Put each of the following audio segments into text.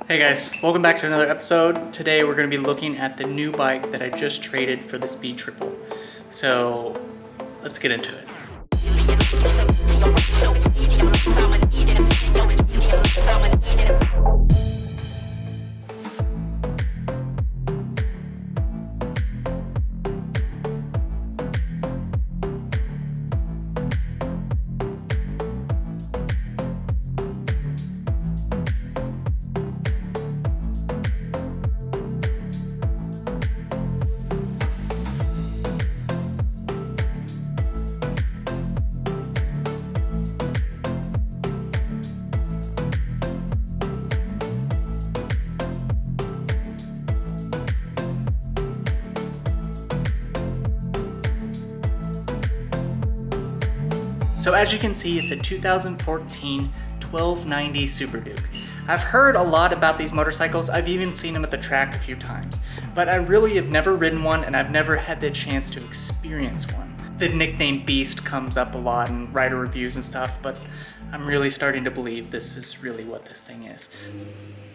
Hey guys, welcome back to another episode. Today we're going to be looking at the new bike that I just traded for the Speed Triple. So let's get into it. So as you can see, it's a 2014 1290 Super Duke. I've heard a lot about these motorcycles. I've even seen them at the track a few times, but I really have never ridden one and I've never had the chance to experience one. The nickname Beast comes up a lot in rider reviews and stuff, but I'm really starting to believe this is really what this thing is.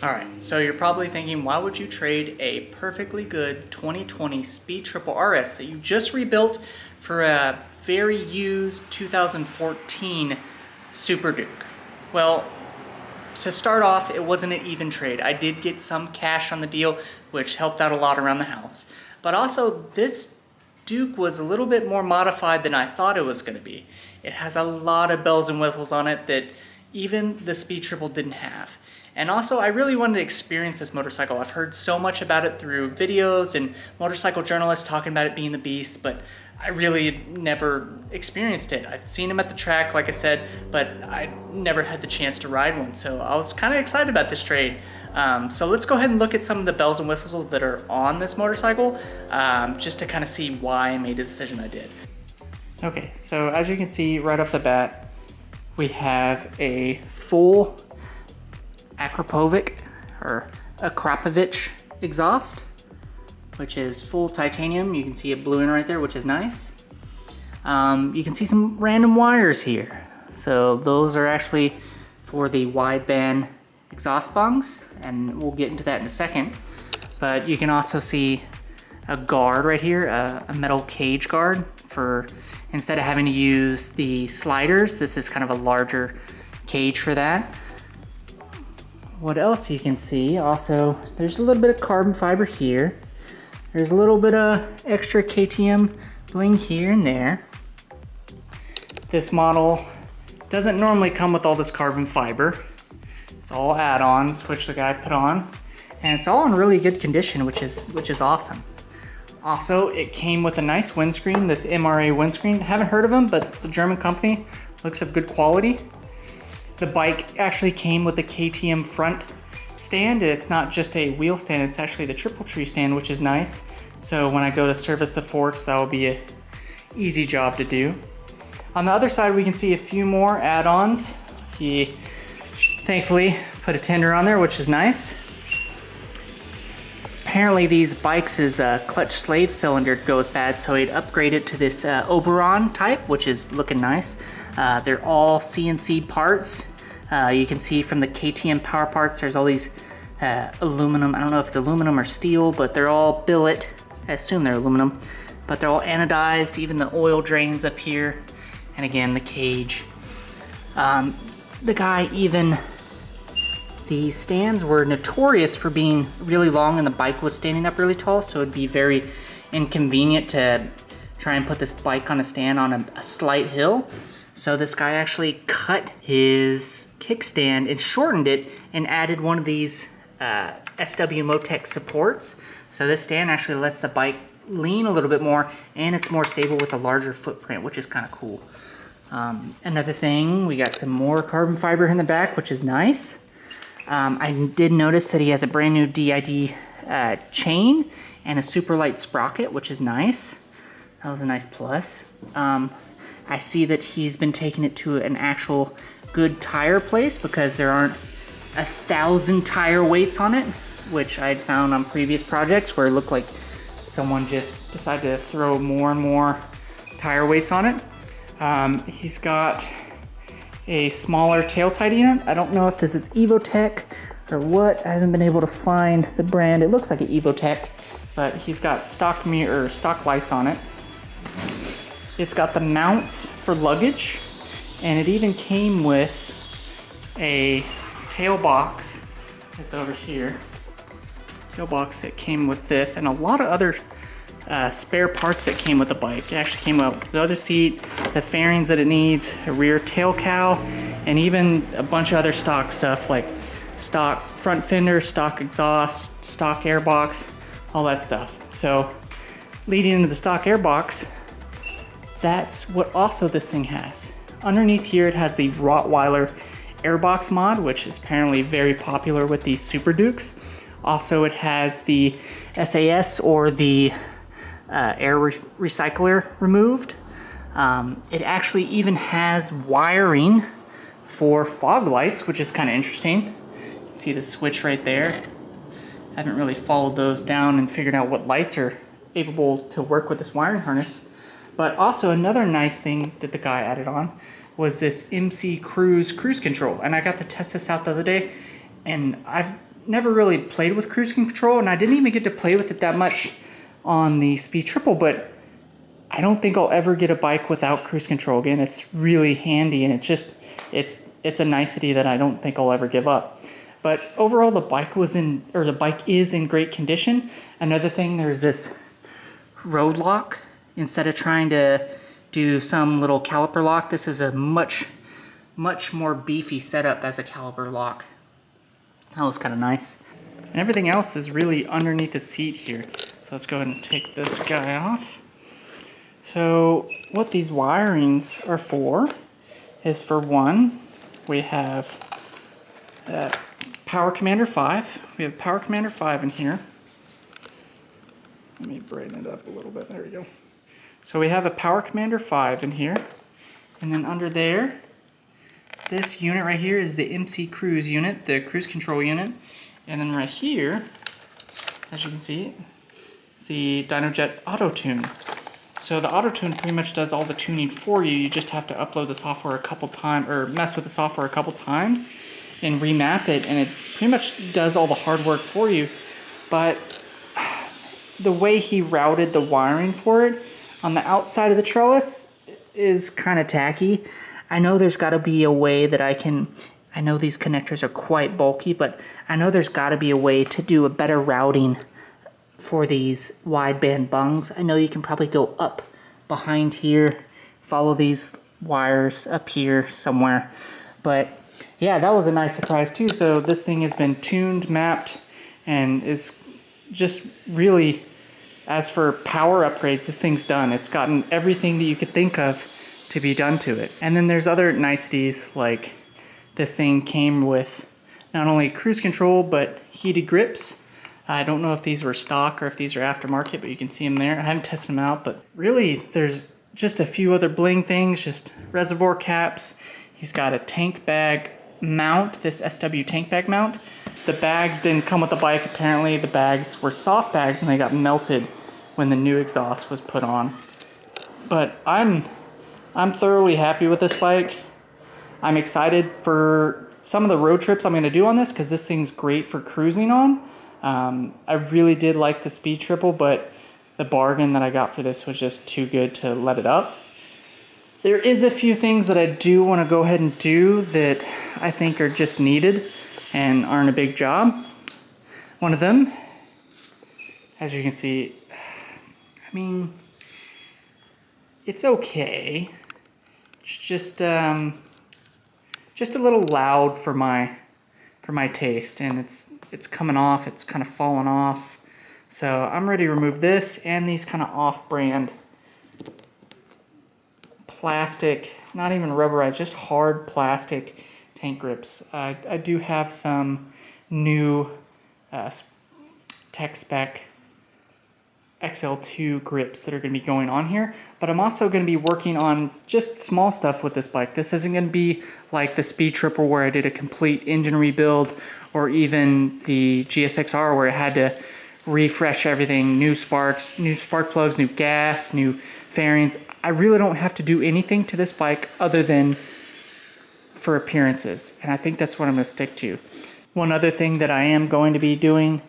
All right, so you're probably thinking, why would you trade a perfectly good 2020 Speed Triple RS that you just rebuilt for a very used 2014 Super Duke? Well, to start off, it wasn't an even trade. I did get some cash on the deal, which helped out a lot around the house. But also, this Duke was a little bit more modified than I thought it was going to be. It has a lot of bells and whistles on it that even the Speed Triple didn't have. And also, I really wanted to experience this motorcycle. I've heard so much about it through videos and motorcycle journalists talking about it being the beast, but I really never experienced it. I've seen them at the track, like I said, but I never had the chance to ride one. So I was kind of excited about this trade. So let's go ahead and look at some of the bells and whistles that are on this motorcycle, just to kind of see why I made the decision I did. Okay, so as you can see right off the bat, we have a full Akrapovic exhaust, which is full titanium. You can see it blue in right there, which is nice. You can see some random wires here. So those are actually for the wideband exhaust bungs, and we'll get into that in a second. But you can also see a guard right here, a metal cage guard for, instead of having to use the sliders, this is kind of a larger cage for that. What else you can see, also, there's a little bit of carbon fiber here. There's a little bit of extra KTM bling here and there. This model doesn't normally come with all this carbon fiber. It's all add-ons, which the guy put on. And it's all in really good condition, which is awesome. Also, it came with a nice windscreen, this MRA windscreen. Haven't heard of them, but it's a German company. Looks of good quality. The bike actually came with a KTM front stand. It's not just a wheel stand, it's actually the triple tree stand, which is nice. So when I go to service the forks, that will be an easy job to do. On the other side, we can see a few more add-ons. He thankfully put a tender on there, which is nice. Apparently these bikes' clutch slave cylinder goes bad, so he'd upgrade it to this Oberon type, which is looking nice. They're all CNC parts. You can see from the KTM power parts, there's all these aluminum. I don't know if it's aluminum or steel, but they're all billet. I assume they're aluminum, but they're all anodized, even the oil drains up here. And again, the cage. The guy even, these stands were notorious for being really long and the bike was standing up really tall, so it'd be very inconvenient to try and put this bike on a stand on a slight hill. So this guy actually cut his kickstand and shortened it and added one of these SW Motec supports. So this stand actually lets the bike lean a little bit more, and it's more stable with a larger footprint, which is kind of cool. Another thing, we got some more carbon fiber in the back, which is nice. I did notice that he has a brand new DID chain and a super light sprocket, which is nice. That was a nice plus. I see that he's been taking it to an actual good tire place because there aren't 1,000 tire weights on it, which I'd found on previous projects where it looked like someone just decided to throw more and more tire weights on it. He's got a smaller tail tight unit. I don't know if this is Evotech or what. I haven't been able to find the brand. It looks like an Evotech, but he's got stock mirror, stock lights on it. It's got the mounts for luggage, and it even came with a tail box. It's over here. Tail box that came with this, and a lot of other spare parts that came with the bike. It actually came with the other seat, the fairings that it needs, a rear tail cowl, and even a bunch of other stock stuff like stock front fender, stock exhaust, stock airbox, all that stuff. So leading into the stock airbox, that's what also this thing has. Underneath here it has the Rottweiler airbox mod, which is apparently very popular with these Super Dukes. Also it has the SAS, or the air recycler, removed. It actually even has wiring for fog lights, which is kind of interesting. See the switch right there. I haven't really followed those down and figured out what lights are able to work with this wiring harness. But also another nice thing that the guy added on was this MC cruise control. And I got to test this out the other day, and I've never really played with cruise control, and I didn't even get to play with it that much on the Speed Triple, but I don't think I'll ever get a bike without cruise control again. It's really handy, and it's a nicety that I don't think I'll ever give up. But overall, the bike is in great condition. Another thing, there's this road lock. Instead of trying to do some little caliper lock, this is a much more beefy setup as a caliper lock. That was kind of nice. And everything else is really underneath the seat here. So let's go ahead and take this guy off. So what these wirings are for is, for one, we have Power Commander 5. We have Power Commander 5 in here. Let me brighten it up a little bit. There we go. So we have a Power Commander 5 in here. And then under there, this unit right here is the MC Cruise unit, the cruise control unit. And then right here, as you can see, it's the DynoJet Auto Tune. So the Auto Tune pretty much does all the tuning for you. You just have to upload the software a couple times, or mess with the software a couple times and remap it, and it pretty much does all the hard work for you. But the way he routed the wiring for it on the outside of the trellis is kind of tacky. I know there's got to be a way that I know these connectors are quite bulky, but I know there's got to be a way to do a better routing for these wideband bungs. I know you can probably go up behind here, follow these wires up here somewhere. But yeah, that was a nice surprise too. So this thing has been tuned, mapped, and is just really, as for power upgrades, this thing's done. It's gotten everything that you could think of to be done to it. And then there's other niceties, like this thing came with not only cruise control, but heated grips. I don't know if these were stock or if these are aftermarket, but you can see them there. I haven't tested them out, but really there's just a few other bling things, just reservoir caps. He's got a tank bag mount, this SW tank bag mount. The bags didn't come with the bike. Apparently the bags were soft bags and they got melted when the new exhaust was put on. But I'm thoroughly happy with this bike. I'm excited for some of the road trips I'm going to do on this, because this thing's great for cruising on. I really did like the Speed Triple, but the bargain that I got for this was just too good to let it up. There is a few things that I do want to go ahead and do that I think are just needed and aren't a big job. One of them, as you can see, I mean, it's okay. It's just a little loud for my taste, and it's coming off. It's kind of falling off. So I'm ready to remove this and these kind of off-brand plastic, not even rubberized, just hard plastic tank grips. I do have some new tech spec XL2 grips that are going to be going on here, but I'm also going to be working on just small stuff with this bike. This isn't going to be like the Speed Triple where I did a complete engine rebuild, or even the GSXR where I had to refresh everything, new sparks, new spark plugs, new gas, new fairings. I really don't have to do anything to this bike other than for appearances, and I think that's what I'm going to stick to. One other thing that I am going to be doing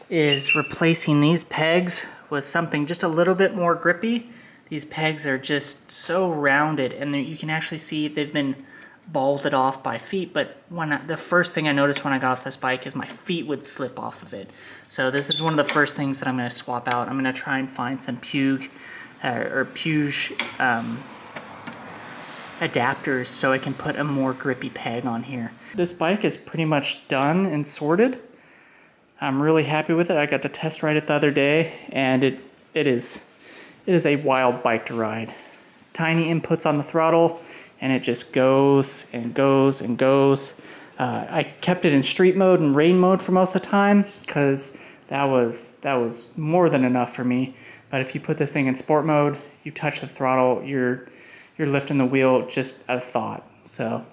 is replacing these pegs with something just a little bit more grippy. These pegs are just so rounded, and you can actually see they've been balled off by feet, but the first thing I noticed when I got off this bike is my feet would slip off of it. So this is one of the first things that I'm going to swap out. I'm going to try and find some Puge adapters so I can put a more grippy peg on here. This bike is pretty much done and sorted. I'm really happy with it. I got to test ride it the other day, and it is a wild bike to ride. Tiny inputs on the throttle, and it just goes and goes and goes. I kept it in street mode and rain mode for most of the time because that was more than enough for me. But if you put this thing in sport mode, you touch the throttle, you're lifting the wheel just a thought. So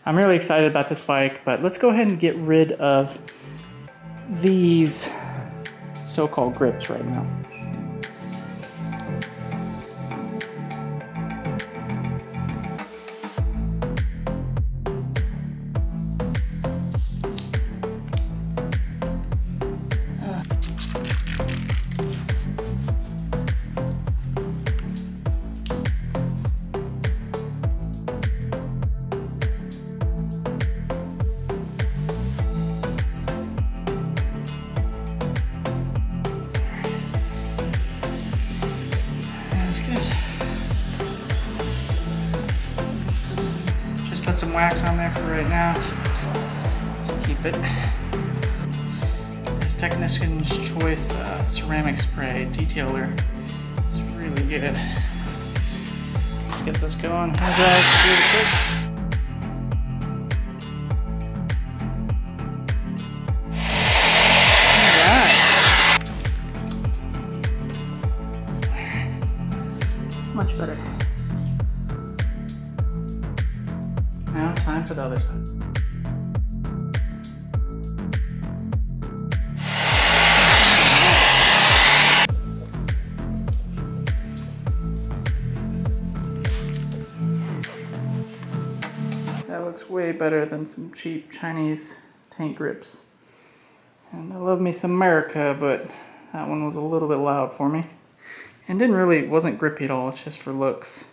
I'm really excited about this bike, but let's go ahead and get rid of these so-called grips right now. That's good. Just put some wax on there for right now. Keep it. This Technician's Choice ceramic spray detailer is really good. Let's get this going. How's that? Much better. Now time for the other side. That looks way better than some cheap Chinese tank grips. And I love me some America, but that one was a little bit loud for me. And wasn't grippy at all, it's just for looks.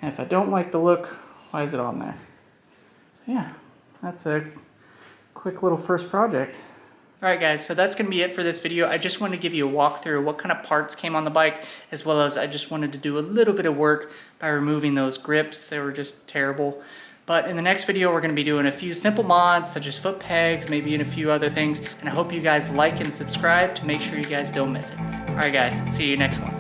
And if I don't like the look, why is it on there? Yeah, that's a quick little first project. Alright guys, so that's going to be it for this video. I just wanted to give you a walkthrough of what kind of parts came on the bike, as well as I just wanted to do a little bit of work by removing those grips. They were just terrible. But in the next video, we're going to be doing a few simple mods, such as foot pegs, maybe and a few other things. And I hope you guys like and subscribe to make sure you guys don't miss it. Alright guys, see you next one.